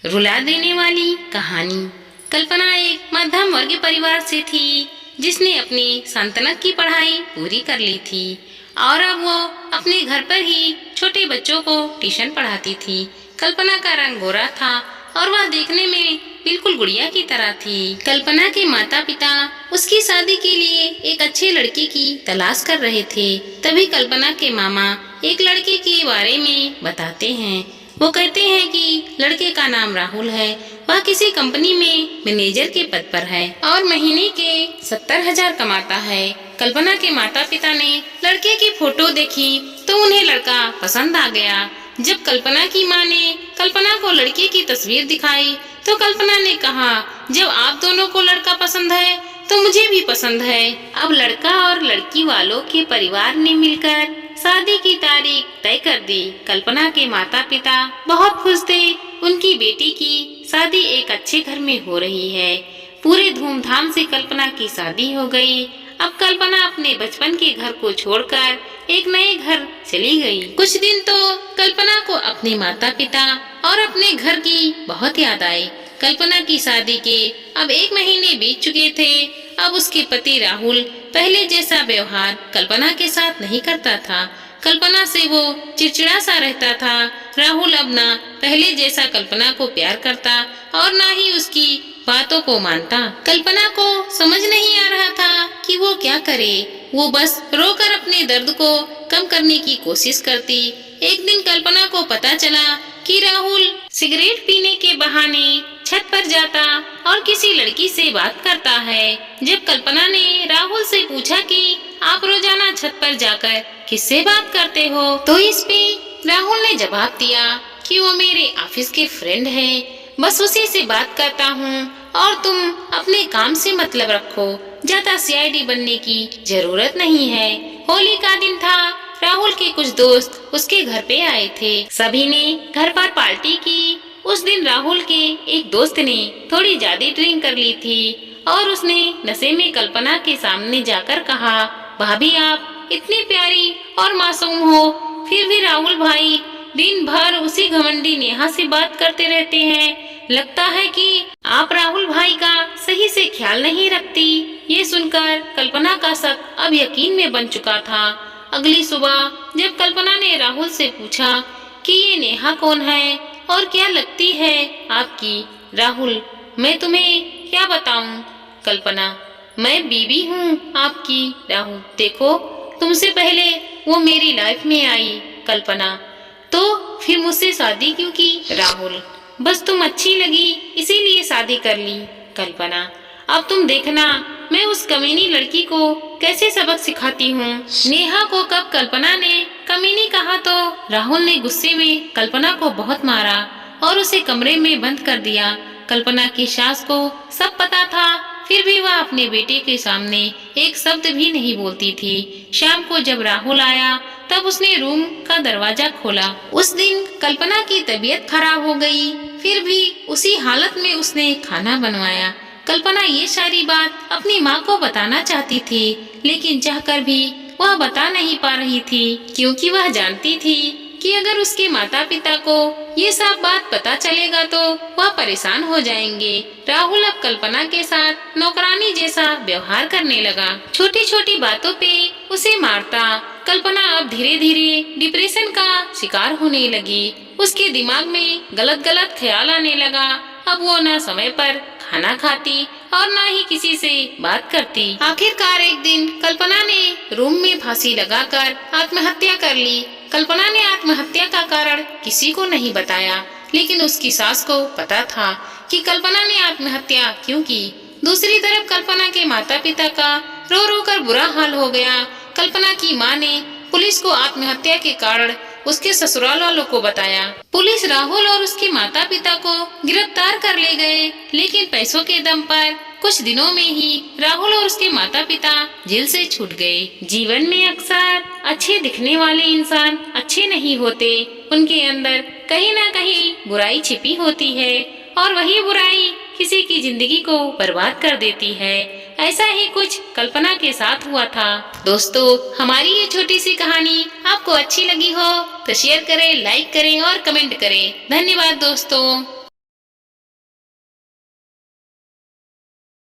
रुला देने वाली कहानी। कल्पना एक मध्यम वर्गीय परिवार से थी जिसने अपनी संतानक की पढ़ाई पूरी कर ली थी और अब वो अपने घर पर ही छोटे बच्चों को ट्यूशन पढ़ाती थी। कल्पना का रंग गोरा था और वह देखने में बिल्कुल गुड़िया की तरह थी। कल्पना के माता पिता उसकी शादी के लिए एक अच्छे लड़के की तलाश कर रहे थे। तभी कल्पना के मामा एक लड़के के बारे में बताते हैं। वो कहते हैं कि लड़के का नाम राहुल है, वह किसी कंपनी में मैनेजर के पद पर है और महीने के 70,000 कमाता है। कल्पना के माता पिता ने लड़के की फोटो देखी तो उन्हें लड़का पसंद आ गया। जब कल्पना की मां ने कल्पना को लड़के की तस्वीर दिखाई तो कल्पना ने कहा, जब आप दोनों को लड़का पसंद है तो मुझे भी पसंद है। अब लड़का और लड़की वालों के परिवार ने मिलकर शादी की तारीख तय कर दी। कल्पना के माता पिता बहुत खुश थे। उनकी बेटी की शादी एक अच्छे घर में हो रही है। पूरे धूमधाम से कल्पना की शादी हो गई। अब कल्पना अपने बचपन के घर को छोड़कर एक नए घर चली गई। कुछ दिन तो कल्पना को अपने माता पिता और अपने घर की बहुत याद आई। कल्पना की शादी के अब 1 महीने बीत चुके थे। अब उसके पति राहुल पहले जैसा व्यवहार कल्पना के साथ नहीं करता था। कल्पना से वो चिड़चिड़ा सा रहता था। राहुल अब ना पहले जैसा कल्पना को प्यार करता और ना ही उसकी बातों को मानता। कल्पना को समझ नहीं आ रहा था कि वो क्या करे। वो बस रोकर अपने दर्द को कम करने की कोशिश करती। एक दिन कल्पना को पता चला कि राहुल सिगरेट पीने के बहाने छत पर जाता और किसी लड़की से बात करता है। जब कल्पना ने राहुल से पूछा कि आप रोजाना छत पर जाकर किससे बात करते हो, तो इस पे राहुल ने जवाब दिया कि वो मेरे ऑफिस के फ्रेंड हैं, बस उसी से बात करता हूँ और तुम अपने काम से मतलब रखो, ज्यादा सीआईडी बनने की जरूरत नहीं है। होली का दिन था। राहुल के कुछ दोस्त उसके घर पे आए थे। सभी ने घर पर पार्टी की। उस दिन राहुल के एक दोस्त ने थोड़ी ज्यादा ड्रिंक कर ली थी और उसने नशे में कल्पना के सामने जाकर कहा, भाभी आप इतनी प्यारी और मासूम हो, फिर भी राहुल भाई दिन भर उसी घमंडी नेहा से बात करते रहते हैं। लगता है कि आप राहुल भाई का सही से ख्याल नहीं रखती। ये सुनकर कल्पना का शक अब यकीन में बन चुका था। अगली सुबह जब कल्पना ने राहुल से पूछा कि ये नेहा कौन है और क्या लगती है आपकी, राहुल मैं तुम्हें क्या बताऊं कल्पना, मैं बीवी हूँ आपकी। राहुल देखो तुमसे पहले वो मेरी लाइफ में आई कल्पना, तो फिर मुझसे शादी क्यों की। राहुल बस तुम अच्छी लगी इसीलिए शादी कर ली। कल्पना अब तुम देखना मैं उस कमीनी लड़की को कैसे सबक सिखाती हूँ। नेहा को कब कल्पना ने कमीनी कहा तो राहुल ने गुस्से में कल्पना को बहुत मारा और उसे कमरे में बंद कर दिया। कल्पना की सास को सब पता था, फिर भी वह अपने बेटे के सामने एक शब्द भी नहीं बोलती थी। शाम को जब राहुल आया तब उसने रूम का दरवाजा खोला। उस दिन कल्पना की तबीयत खराब हो गई, फिर भी उसी हालत में उसने खाना बनवाया। कल्पना ये सारी बात अपनी माँ को बताना चाहती थी, लेकिन चाहकर भी वह बता नहीं पा रही थी, क्योंकि वह जानती थी कि अगर उसके माता पिता को ये सब बात पता चलेगा तो वह परेशान हो जाएंगे। राहुल अब कल्पना के साथ नौकरानी जैसा व्यवहार करने लगा। छोटी छोटी बातों पे उसे मारता। कल्पना अब धीरे धीरे डिप्रेशन का शिकार होने लगी। उसके दिमाग में गलत गलत ख्याल आने लगा। अब वो न समय पर खाना खाती और न ही किसी से बात करती। आखिरकार एक दिन कल्पना ने रूम में फांसी लगाकर आत्महत्या कर ली। कल्पना ने आत्महत्या का कारण किसी को नहीं बताया, लेकिन उसकी सास को पता था कि कल्पना ने आत्महत्या क्यों की। दूसरी तरफ कल्पना के माता पिता का रो रो कर बुरा हाल हो गया। कल्पना की माँ ने पुलिस को आत्महत्या के कारण उसके ससुराल वालों को बताया। पुलिस राहुल और उसके माता पिता को गिरफ्तार कर ले गए, लेकिन पैसों के दम पर कुछ दिनों में ही राहुल और उसके माता पिता जेल से छूट गए। जीवन में अक्सर अच्छे दिखने वाले इंसान अच्छे नहीं होते, उनके अंदर कहीं ना कहीं बुराई छिपी होती है और वही बुराई किसी की जिंदगी को बर्बाद कर देती है। ऐसा ही कुछ कल्पना के साथ हुआ था। दोस्तों, हमारी ये छोटी सी कहानी आपको अच्छी लगी हो तो शेयर करें, लाइक करें और कमेंट करें। धन्यवाद दोस्तों।